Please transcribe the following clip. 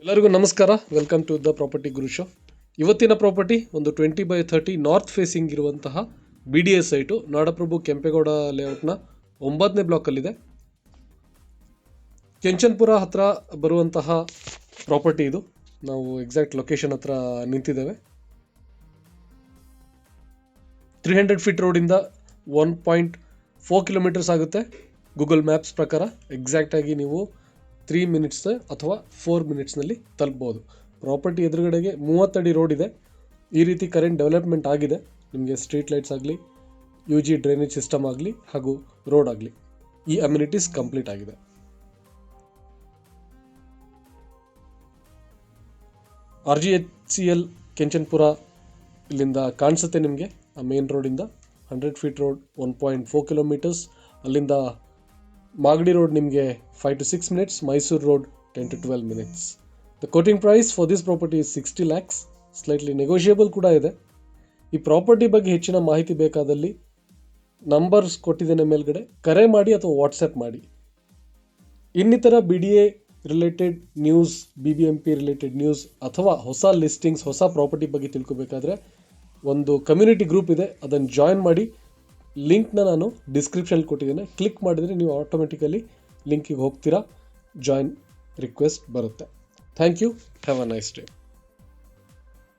ಎಲ್ಲರಿಗೂ ನಮಸ್ಕಾರ. Welcome to the property Guru show. ಇವತ್ತಿನ ಪ್ರಾಪರ್ಟಿ ಒಂದು 20/30 ನಾರ್ತ್ ಫೇಸಿಂಗ್ ಇರುವಂತಹ BDS ಸೈಟು ನಾಡಪ್ರಭು ಕೆಂಪೇಗೌಡ ಲೇಔಟ್ನ 9ನೇ ಬ್ಲಾಕಲ್ಲಿದೆ. ಕೆಂಚನ್ಪುರ ಹತ್ರ ಬರುವಂತಹ ಪ್ರಾಪರ್ಟಿ ಇದು. ನಾವು ಎಕ್ಸಾಕ್ಟ್ ಲೊಕೇಶನ್ ಹತ್ರ ನಿಂತಿದ್ದೇವೆ. 300 ಫೀಟ್ ರೋಡಿಂದ 1.4 ಕಿಲೋಮೀಟರ್ಸ್ ಆಗುತ್ತೆ ಗೂಗಲ್ ಮ್ಯಾಪ್ಸ್ ಪ್ರಕಾರ. ಎಕ್ಸಾಕ್ಟಾಗಿ ನೀವು 3 ಮಿನಿಟ್ಸ್ ಅಥವಾ 4 ಮಿನಿಟ್ಸ್ನಲ್ಲಿ ತಲುಪ್ಬೋದು. ಪ್ರಾಪರ್ಟಿ ಎದುರುಗಡೆಗೆ 30 ಅಡಿ ರೋಡ್ ಇದೆ. ಈ ರೀತಿ ಕರೆಂಟ್ ಡೆವಲಪ್ಮೆಂಟ್ ಆಗಿದೆ. ನಿಮಗೆ ಸ್ಟ್ರೀಟ್ ಲೈಟ್ಸ್ ಆಗಲಿ, UG ಡ್ರೈನೇಜ್ ಸಿಸ್ಟಮ್ ಆಗಲಿ ಹಾಗೂ ರೋಡ್ ಆಗಲಿ, ಈ ಅಮ್ಯುನಿಟೀಸ್ ಕಂಪ್ಲೀಟ್ ಆಗಿದೆ. RGHCL ಕೆಂಚನ್ಪುರ ಇಲ್ಲಿಂದ ಕಾಣಿಸುತ್ತೆ ನಿಮಗೆ. ಆ ಮೇನ್ ರೋಡಿಂದ 100 ಫೀಟ್ ರೋಡ್ 1.4 ಕಿಲೋಮೀಟರ್ಸ್. ಅಲ್ಲಿಂದ ಮಾಗಡಿ ರೋಡ್ ನಿಮಗೆ 5 to 6 minutes, Mysore road 10 to 12 minutes. The quoting price for this property is 60 lakhs. Slightly negotiable ಕೂಡ ಇದೆ. ಈ ಪ್ರಾಪರ್ಟಿ ಬಗ್ಗೆ ಹೆಚ್ಚಿನ ಮಾಹಿತಿ ಬೇಕಾದಲ್ಲಿ ನಂಬರ್ಸ್ ಕೊಟ್ಟಿದ್ದೇನೆ ಮೇಲ್ಗಡೆ, ಕರೆ ಮಾಡಿ ಅಥವಾ ವಾಟ್ಸಪ್ ಮಾಡಿ. ಇನ್ನಿತರ BDA related news, BBMP related news ಅಥವಾ ಹೊಸ ಲಿಸ್ಟಿಂಗ್ಸ್, ಹೊಸ ಪ್ರಾಪರ್ಟಿ ಬಗ್ಗೆ ತಿಳ್ಕೊಬೇಕಾದ್ರೆ ಒಂದು ಕಮ್ಯುನಿಟಿ ಗ್ರೂಪ್ ಇದೆ, ಅದನ್ನು ಜಾಯಿನ್ ಮಾಡಿ. ಲಿಂಕ್ನ ನಾನು ಡಿಸ್ಕ್ರಿಪ್ಷನ್ ಕೊಟ್ಟಿದ್ದೇನೆ. ಕ್ಲಿಕ್ ಮಾಡಿದರೆ ನೀವು ಆಟೋಮೆಟಿಕಲಿ ಲಿಂಕಿಗೆ ಹೋಗ್ತೀರಾ, ಜಾಯಿನ್ ರಿಕ್ವೆಸ್ಟ್ ಬರುತ್ತೆ. Thank you. Have a nice day.